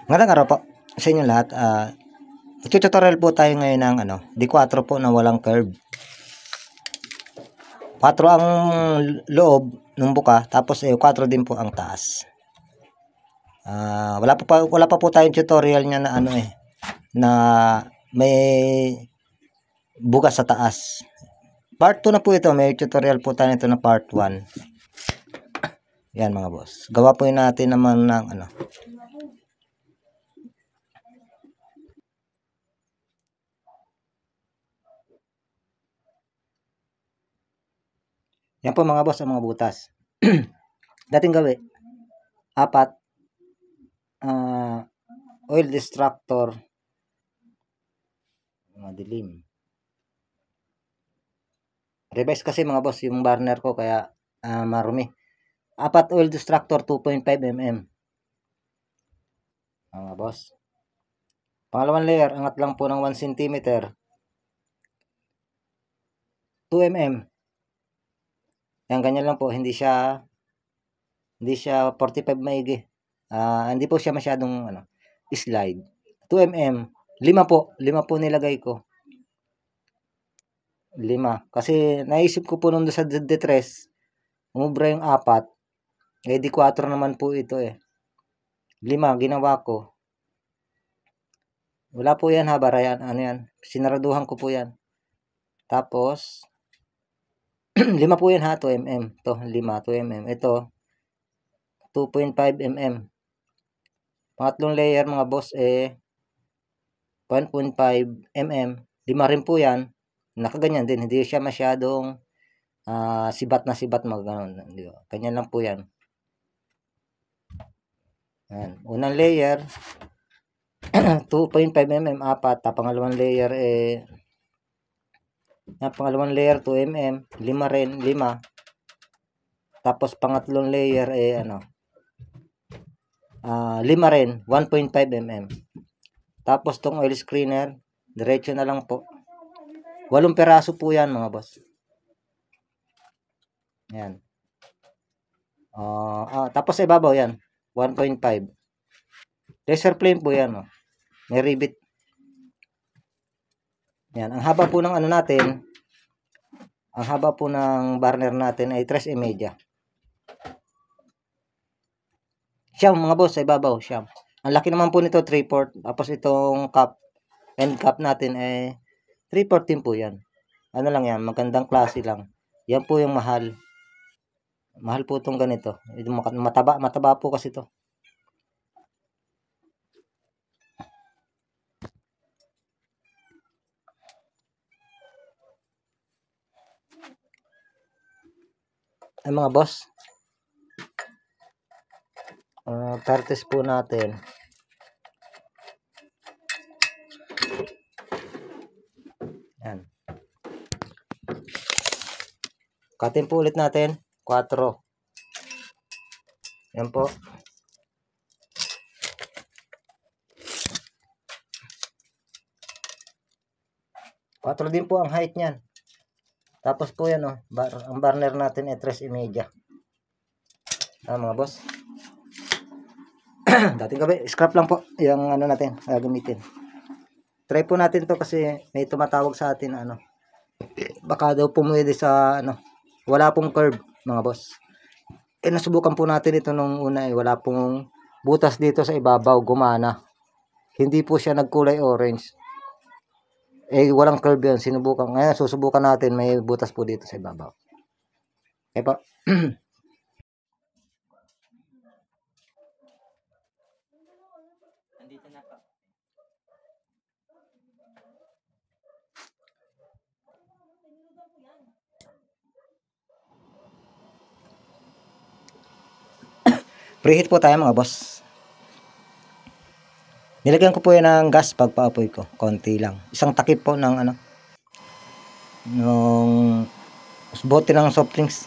Magandang araw po sa inyo lahat. Tutorial po tayo ngayon ng D4 po na walang curve. 4 ang loob ng buka, tapos 4 din po ang taas. Wala pa po tayong tutorial niya na na may bukas sa taas. Part 2 na po ito. May tutorial po tayo nito na part 1. Yan mga boss. Gawa po natin naman ng Yan po mga boss ang mga butas. Dating gawin 4 oil distractor, madilim. Revise kasi mga boss yung burner ko kaya marumi. 4 oil distractor 2.5 mm. Mga boss. Pangalawang layer, angat lang po ng 1 cm. 2 mm. Yan, ganyan lang po, hindi siya 45 maigi. Hindi po siya masyadong slide. 2 mm. 5 po nilagay ko. 5 kasi naisip ko po nung sa D3 umubra yung 4. D4 naman po ito 5 ginawa ko. Wala po yan ha, barayan. Yan? Sinaraduhan ko po yan. Tapos 5 po yan ha, 2 mm. Ito, 5, 2 mm. Ito, 2.5 mm. Pangatlong layer mga boss 1.5 mm. 5 rin po yan. Nakaganyan din. Hindi siya masyadong sibat na sibat magano'n. Ganyan lang po yan. Yan. Unang layer 2.5 mm 4. Pangalawang layer pangalawang layer 2 mm, 5 rin, 5. Tapos pangatlong layer 5 rin, 1.5 mm. Tapos tong oil screener, diretso na lang po. 8 peraso po yan mga boss. Yan. Tapos sa ibabaw yan, 1.5. Laser flame po yan. May rivet. Yan, ang haba po ng natin, ang haba po ng burner natin ay 3.5. Siyam mga boss, sa ibabaw, siyam. Ang laki naman po nito, 3/4. Tapos itong cap, end cap natin 3/4 din po yan. Ano lang yan, magandang klase lang. Yan po yung mahal. Mahal po itong ganito. Mataba po kasi ito. Ay mga boss, pertes po natin. Yan. Katin po ulit natin 4. Yan po. Quatro din po ang height niyan. Tapos po yan ang burner natin ay 3.5. Mga boss. Dating gabi, scrap lang po yung natin gagamitin. Try po natin to kasi may tumatawag sa atin baka daw pumwede sa wala pong curve mga boss. Nasubukan po natin ito nung una wala pong butas dito sa ibabaw, gumana. Hindi po siya nagkulay orange. Walang curve yan, sinubukan. Ngayon susubukan natin, may butas po dito sa ibabaw. Okay po. Nandito na po. Preheat po tayo mga boss. Nilagyan ko po yan ng gas pagpaapoy ko. Konti lang. Isang takip po ng nung bote ng soft drinks.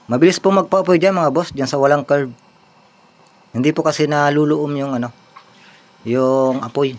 Mabilis po magpa-apoy dyan mga boss, dyan sa walang curve. Hindi po kasi naluluom yung ano, yung apoy.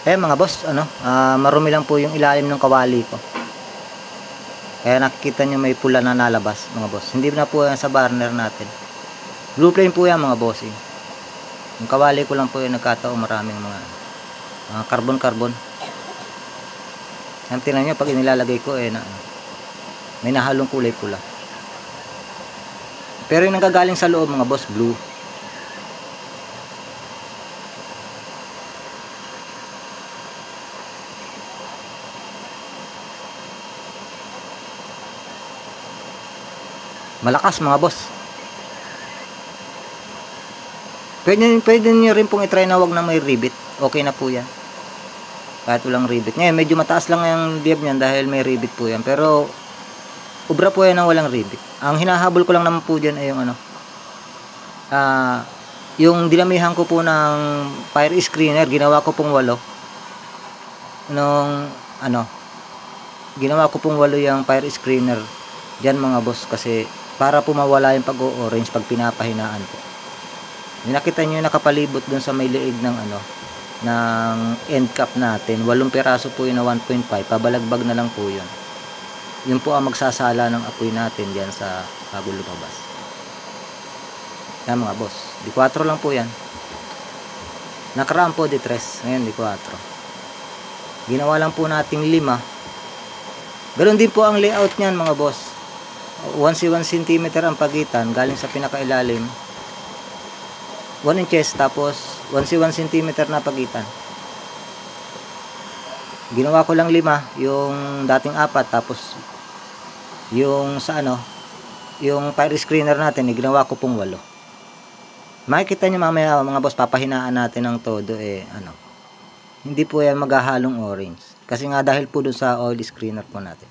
Mga boss, marumi lang po yung ilalim ng kawali ko. Kaya nakikita nyo may pula na nalabas mga boss. Hindi na po yan sa burner natin. Blue flame po yan mga bossing. Yung kawali ko lang po yung nagkataong maraming mga carbon. Yan, tingnan nyo pag inilalagay ko may nahalong kulay pula. Pero yung nagagaling sa loob mga boss, blue. Malakas mga boss. Pwede nyo rin pong itry na wag na may rivet. Okay na po yan. Kahit walang rivet. Ngayon medyo mataas lang yung diab niyan dahil may rivet po yan. Pero ubra po yan ng walang rivet. Ang hinahabol ko lang naman po dyan ay yung dinamihan ko po ng fire screener. Ginawa ko pong 8. Ginawa ko pong 8 yung fire screener dyan mga boss. Kasi para po mawala yung pag-o-orange pag pinapahinaan po. Nakita nyo yung nakapalibot dun sa may liig ng ng end cap natin. 8 piraso po yun na 1.5. Pabalagbag na lang po yun. Yun po ang magsasala ng apoy natin dyan sa bago lumabas. Yan mga boss. D4 lang po yan. Nakaraan po D3. Ngayon D4. Ginawa lang po nating 5. Ganoon din po ang layout nyan mga boss. 1 cm ang pagitan galing sa pinakailalim, 1 inches, tapos 1 cm na pagitan. Ginawa ko lang 5 yung dating 4, tapos yung sa yung fire screener natin ginawa ko pong 8. Makikita nyo mamaya mga boss, papahinaan natin ng todo hindi po yan maghahalong orange kasi nga dahil po dun sa oil screener po natin.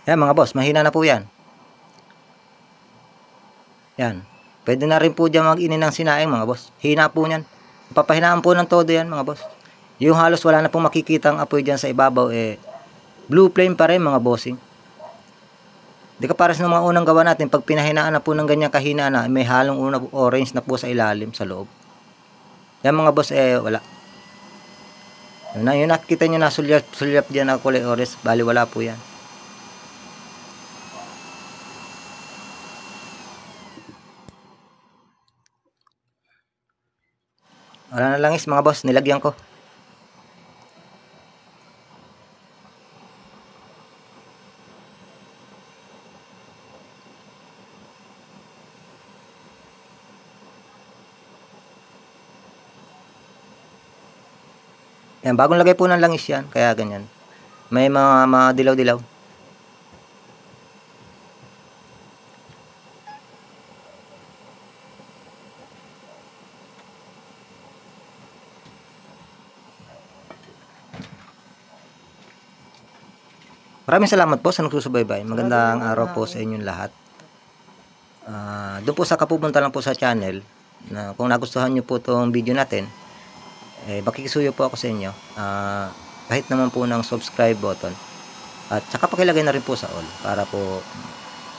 Yan mga boss, mahina na po yan. Yan. Pwede na rin po dyan mag-inin ng sinaing mga boss. Hina po yan. Papahinaan po ng todo yan mga boss. Yung halos wala na pong makikita ang apoy dyan sa ibabaw blue flame pa rin mga bossing. Di ka pares ng mga unang gawa natin, pag pinahinaan na po ng ganyan kahina na, may halong orange na po sa ilalim, sa loob. Yan mga boss, wala. Yun nakikita nyo na sulyap dyan na kulay orange, bali wala po yan. Wala na langis mga boss, nilagyan ko. Yan, bagong lagay po ng langis yan, kaya ganyan. May mga dilaw-dilaw. Maraming salamat po sa nagsusubaybay. Magandang araw po sa inyong lahat. Doon po sa kapupunta lang po sa channel, na kung nagustuhan nyo po itong video natin, makikisuyo po ako sa inyo. Kahit naman po ng subscribe button. At saka pakilagay na rin po sa all para po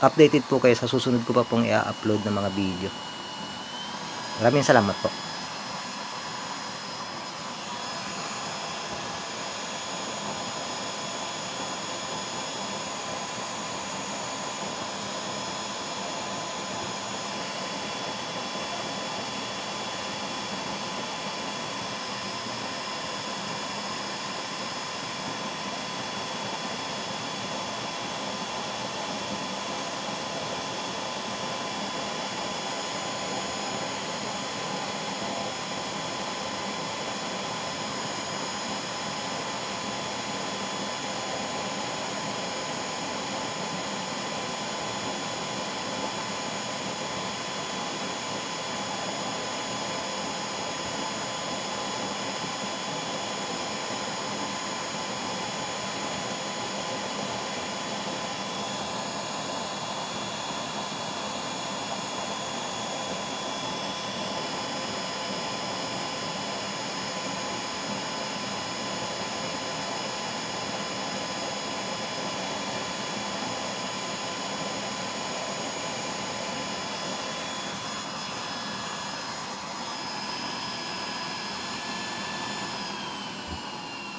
updated po kayo sa susunod ko pa pong i-upload ng mga video. Maraming salamat po.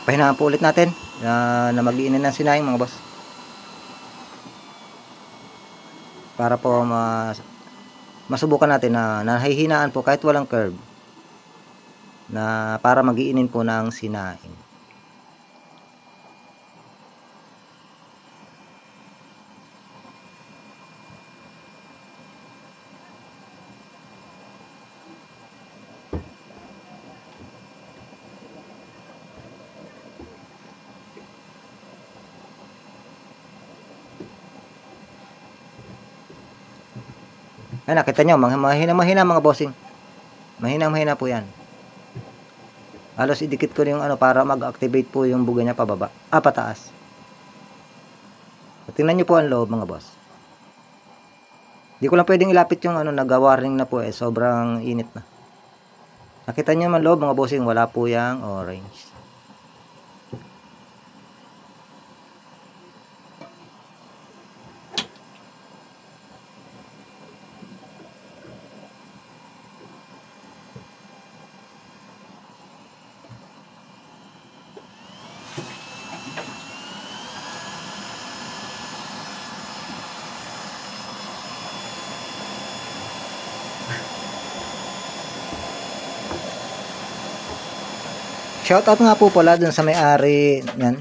Pahinaan po ulit natin na mag-iinin ng sinayang mga boss. Para po masubukan natin na nahihinaan po kahit walang curve. Na para mag-iinin po ng sinaing. Ay, nakita nyo, mahina mga bossing. Mahina po yan. Halos idikit ko yung para mag-activate po yung buga niya pababa. Pataas. Tingnan nyo po ang loob mga boss. Di ko lang pwedeng ilapit yung nagawaring na po sobrang init na. Nakita nyo man loob mga bossing, wala po yung orange. Shoutout nga po pala dun sa may-ari yan.